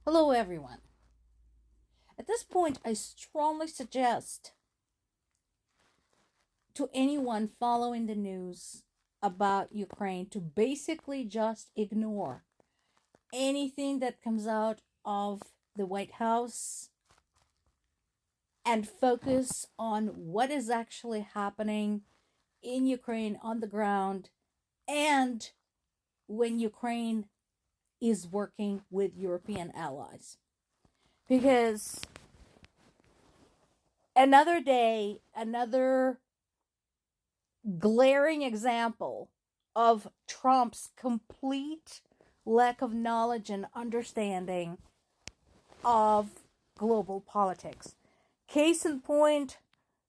Hello, everyone. At this point, I strongly suggest to anyone following the news about Ukraine to basically just ignore anything that comes out of the White House and focus on what is actually happening in Ukraine on the ground and when Ukraine is working with European allies. Because another day, another glaring example of Trump's complete lack of knowledge and understanding of global politics. Case in point,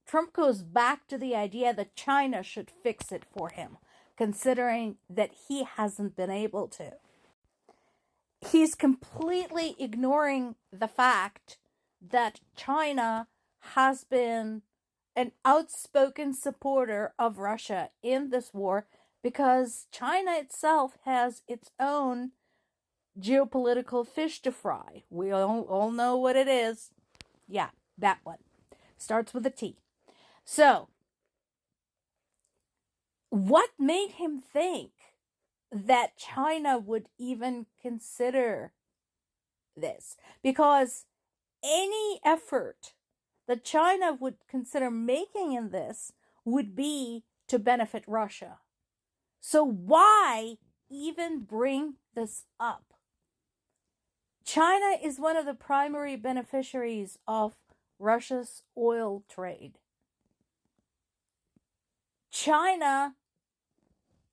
Trump goes back to the idea that China should fix it for him, considering that he hasn't been able to. He's completely ignoring the fact that China has been an outspoken supporter of Russia in this war because China itself has its own geopolitical fish to fry. We all know what it is. Yeah, that one. Starts with a T. So, what made him think that China would even consider this? Because any effort that China would consider making in this would be to benefit Russia. So why even bring this up? China is one of the primary beneficiaries of Russia's oil trade. China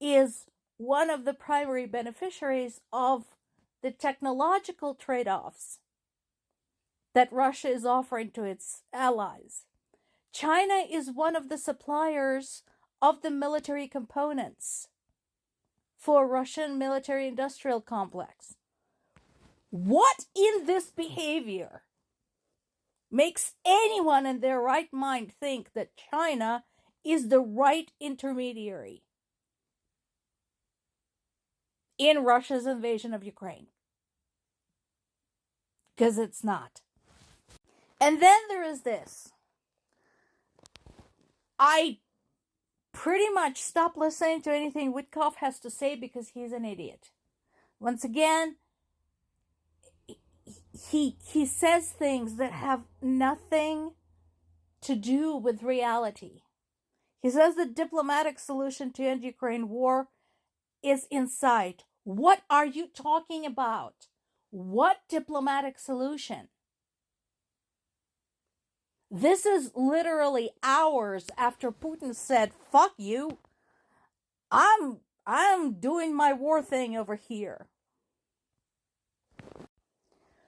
is one of the primary beneficiaries of the technological trade-offs that Russia is offering to its allies. China is one of the suppliers of the military components for Russian military-industrial complex. What in this behavior makes anyone in their right mind think that China is the right intermediary in Russia's invasion of Ukraine? Because it's not. And then there is this. I pretty much stopped listening to anything Wytkoff has to say because he's an idiot. Once again, he says things that have nothing to do with reality. He says the diplomatic solution to end Ukraine war is in sight. What are you talking about? What diplomatic solution? This is literally hours after Putin said, "Fuck you. I'm doing my war thing over here."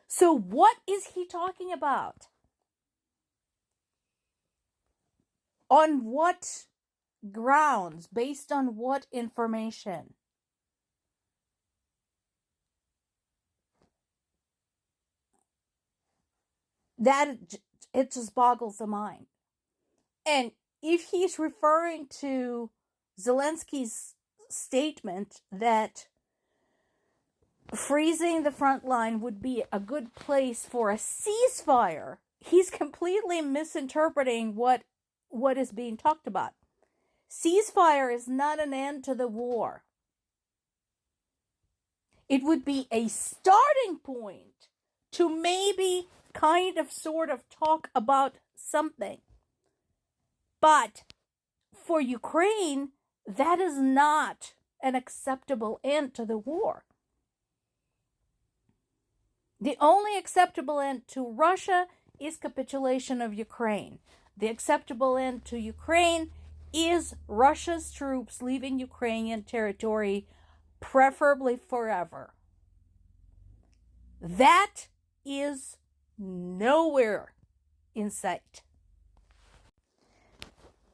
So what is he talking about? On what grounds? Based on what information? That it just boggles the mind. And if he's referring to Zelensky's statement that freezing the front line would be a good place for a ceasefire, he's completely misinterpreting what is being talked about. Ceasefire is not an end to the war. It would be a starting point to maybe kind of sort of talk about something. But for Ukraine, that is not an acceptable end to the war. The only acceptable end to Russia is capitulation of Ukraine. The acceptable end to Ukraine is Russia's troops leaving Ukrainian territory, preferably forever. That is nowhere in sight.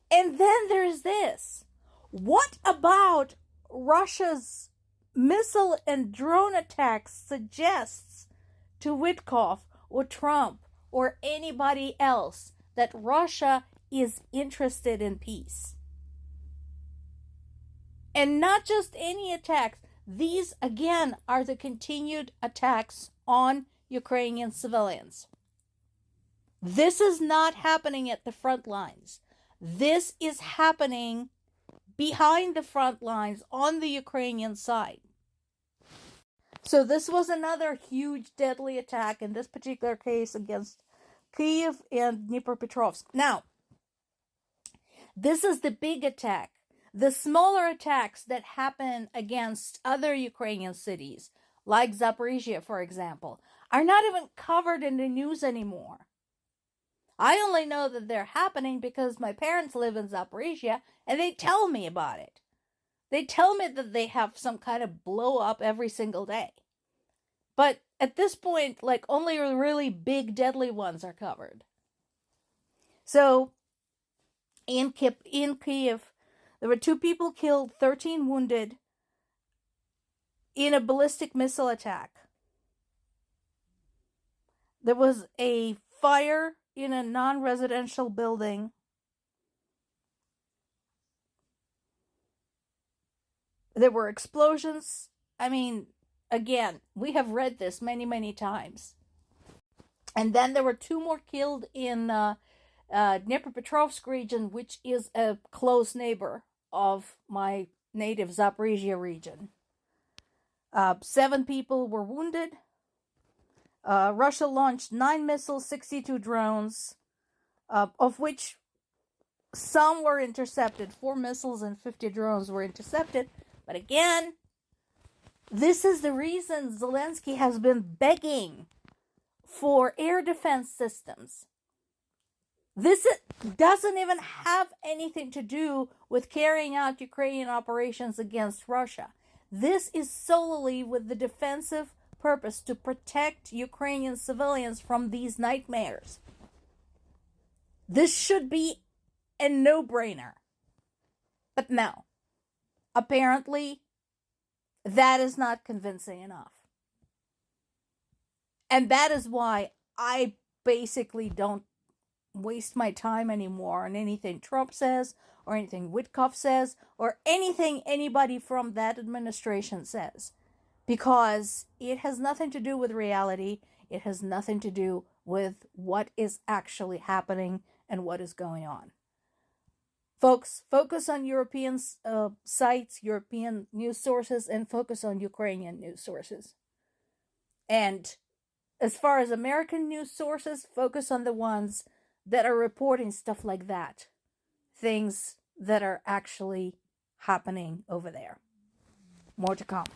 And then there's this. What about Russia's missile and drone attacks suggests to Wytkoff or Trump or anybody else that Russia is interested in peace? And not just any attacks. These, again, are the continued attacks on Ukrainian civilians. This is not happening at the front lines. This is happening behind the front lines on the Ukrainian side. So this was another huge deadly attack in this particular case against Kyiv and Dnipropetrovsk. Now, this is the big attack. The smaller attacks that happen against other Ukrainian cities, like Zaporizhia, for example, are not even covered in the news anymore. I only know that they're happening because my parents live in Zaporizhia and they tell me about it. They tell me that they have some kind of blow up every single day. But at this point, like, only really big deadly ones are covered. So, in Kyiv, there were 2 people killed, 13 wounded in a ballistic missile attack. There was a fire in a non-residential building. There were explosions. I mean, again, we have read this many, many times. And then there were 2 more killed in Dnipropetrovsk region, which is a close neighbor of my native Zaporizhia region. 7 people were wounded. Russia launched 9 missiles, 62 drones, of which some were intercepted. 4 missiles and 50 drones were intercepted. But again, this is the reason Zelensky has been begging for air defense systems. This doesn't even have anything to do with carrying out Ukrainian operations against Russia. This is solely with the defensive purpose to protect Ukrainian civilians from these nightmares. This should be a no-brainer. But no. Apparently, that is not convincing enough. And that is why I basically don't waste my time anymore on anything Trump says, or anything Wytkoff says, or anything anybody from that administration says. Because it has nothing to do with reality. It has nothing to do with what is actually happening and what is going on. Folks, focus on European sites, European news sources, and focus on Ukrainian news sources. And as far as American news sources, focus on the ones that are reporting stuff like that. Things that are actually happening over there. More to come.